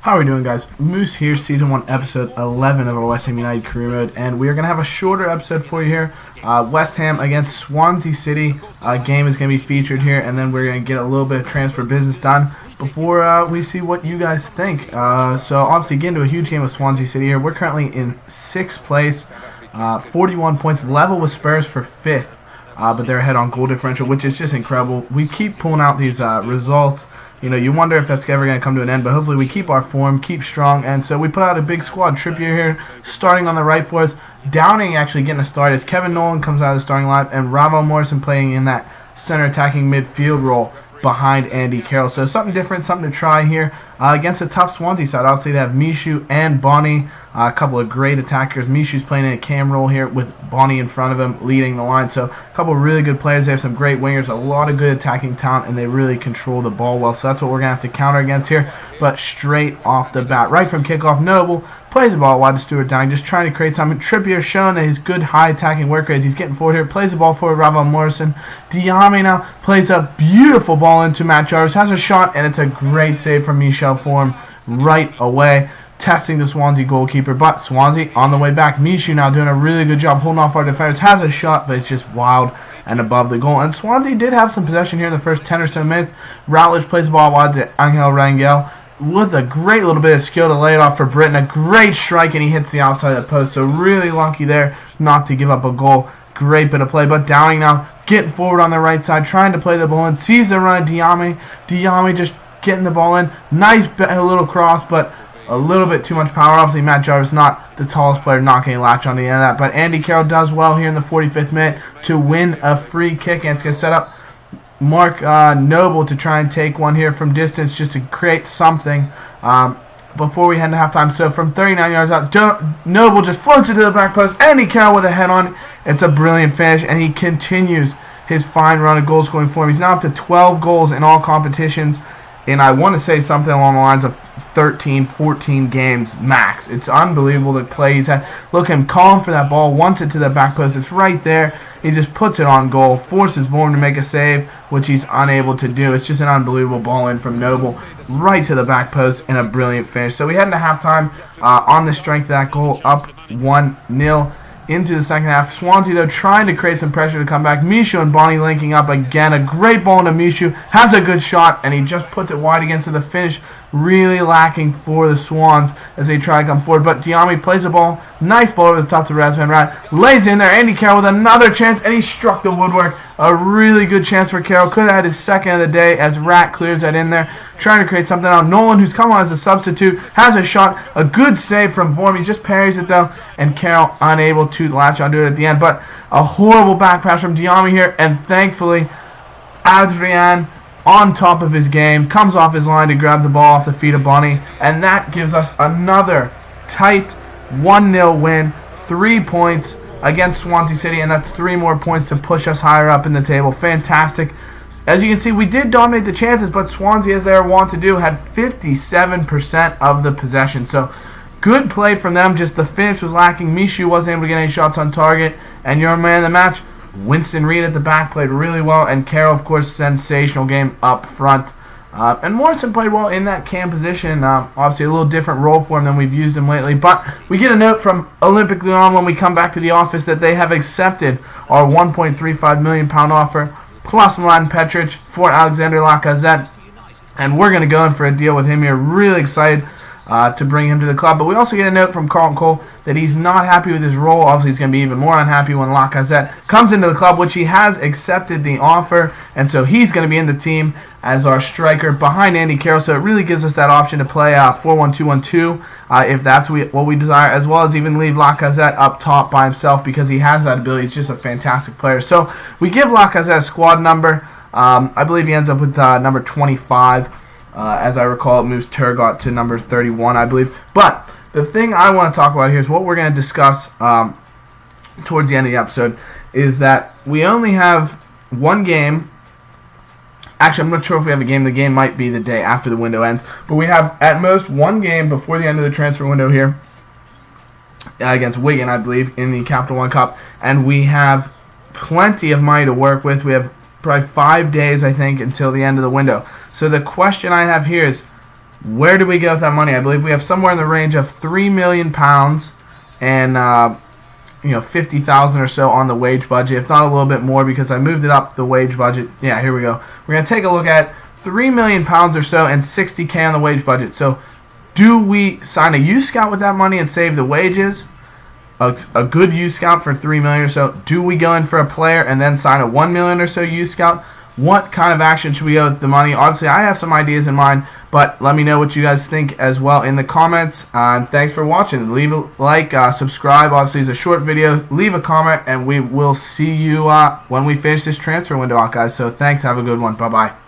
How are we doing, guys? Moose here, Season 1, Episode 11 of our West Ham United career mode, and we are going to have a shorter episode for you here. West Ham against Swansea City game is going to be featured here, and then we're going to get a little bit of transfer business done before we see what you guys think. So obviously get into a huge game with Swansea City here. We're currently in 6th place, 41 points, level with Spurs for 5th, but they're ahead on goal differential, which is just incredible. We keep pulling out these results. You know, you wonder if that's ever going to come to an end, but hopefully we keep our form, keep strong, and so we put out a big squad. Trippier here, starting on the right for us. Downing actually getting a start as Kevin Nolan comes out of the starting lineup, and Ravo Morrison playing in that center attacking midfield role behind Andy Carroll. So something different, something to try here against a tough Swansea side. Obviously they have Mishu and Bonnie, a couple of great attackers. Mishu's playing in a cam role here with Bonnie in front of him leading the line. So a couple of really good players. They have some great wingers, a lot of good attacking talent, and they really control the ball well. So that's what we're going to have to counter against here. But straight off the bat, right from kickoff, Noble plays the ball wide to Stuart Downing, just trying to create something. Trippier showing that his good high attacking work rate. He's getting forward here, plays the ball forward, Ravo Morrison. Diame now plays a beautiful ball into Matt Jarvis, has a shot, and it's a great save from Michel Form right away, testing the Swansea goalkeeper. But Swansea on the way back. Mishu now doing a really good job holding off our defenders, has a shot, but it's just wild and above the goal. And Swansea did have some possession here in the first 10 or so minutes. Routledge plays the ball wide to Angel Rangel with a great little bit of skill to lay it off for Britton. A great strike, and he hits the outside of the post. So really lucky there not to give up a goal. Great bit of play. But Downing now getting forward on the right side, trying to play the ball in. Sees the run of Diame. Diame just getting the ball in. Nice little cross, but a little bit too much power. Obviously, Matt Jarvis not the tallest player, not getting a latch on the end of that. But Andy Carroll does well here in the 45th minute to win a free kick, and it's going to set up Mark Noble to try and take one here from distance just to create something before we head to halftime. So from 39 yards out, Noble just floats it to the back post. Andy Carroll with a head on it. It's a brilliant finish, and he continues his fine run of goal scoring form. He's now up to 12 goals in all competitions, and I want to say something along the lines of 13, 14 games max. It's unbelievable the play he's had. Look at him calling for that ball, wants it to the back post. It's right there. He just puts it on goal, forces Vorm to make a save, which he's unable to do. It's just an unbelievable ball in from Noble right to the back post and a brilliant finish. So we head into halftime on the strength of that goal, up 1-0 into the second half. Swansea, though, trying to create some pressure to come back. Mishu and Bonnie linking up again. A great ball into Mishu. Has a good shot, and he just puts it wide against the finish. Really lacking for the Swans as they try to come forward. But Diame plays the ball. Nice ball over the top to Razvan Rat. Lays in there. Andy Carroll with another chance, and he struck the woodwork. A really good chance for Carroll. Could have had his second of the day as Rat clears that in there. Trying to create something out. Nolan, who's come on as a substitute, has a shot. A good save from Vorm. He just parries it, though, and Carroll unable to latch onto it at the end. But a horrible back pass from Diame here, and thankfully Adrian, on top of his game, comes off his line to grab the ball off the feet of Bonnie, and that gives us another tight 1-0 win, 3 points against Swansea City, and that's 3 more points to push us higher up in the table. Fantastic. As you can see, we did dominate the chances, but Swansea, as they are wont to do, had 57% of the possession. So good play from them, just the finish was lacking. Mishu wasn't able to get any shots on target, and your man of the match, Winston Reid at the back, played really well, and Carroll, of course, sensational game up front. And Morrison played well in that cam position. Obviously, a little different role for him than we've used him lately. But we get a note from Olympic Lyon when we come back to the office that they have accepted our £1.35 million offer, plus Mladen Petric for Alexander Lacazette. And we're going to go in for a deal with him here. Really excited to bring him to the club. But we also get a note from Carlton Cole that he's not happy with his role. Obviously, he's going to be even more unhappy when Lacazette comes into the club, which he has accepted the offer. And so he's going to be in the team as our striker behind Andy Carroll. So it really gives us that option to play 4-1-2-1-2 if that's what we desire, as well as even leave Lacazette up top by himself because he has that ability. He's just a fantastic player. So we give Lacazette a squad number. I believe he ends up with number 25. As I recall, it moves Turgot to number 31, I believe. But the thing I want to talk about here is what we're going to discuss towards the end of the episode is that we only have one game. Actually, I'm not sure if we have a game. The game might be the day after the window ends. But we have at most one game before the end of the transfer window here against Wigan, I believe, in the Capital One Cup. And we have plenty of money to work with. We have probably 5 days, I think, until the end of the window. So the question I have here is, Where do we go with that money? I believe we have somewhere in the range of £3 million and 50,000 or so on the wage budget, if not a little bit more, because I moved it up the wage budget. Yeah, here we go. We're going to take a look at £3 million or so and 60K on the wage budget. So do we sign a youth scout with that money and save the wages? A good youth scout for $3 million or so. Do we go in for a player and then sign a $1 million or so youth scout? What kind of action should we go with the money? Obviously, I have some ideas in mind, but let me know what you guys think as well in the comments. And thanks for watching. Leave a like, subscribe. Obviously, it's a short video. Leave a comment, and we will see you when we finish this transfer window out, guys. So thanks. Have a good one. Bye-bye.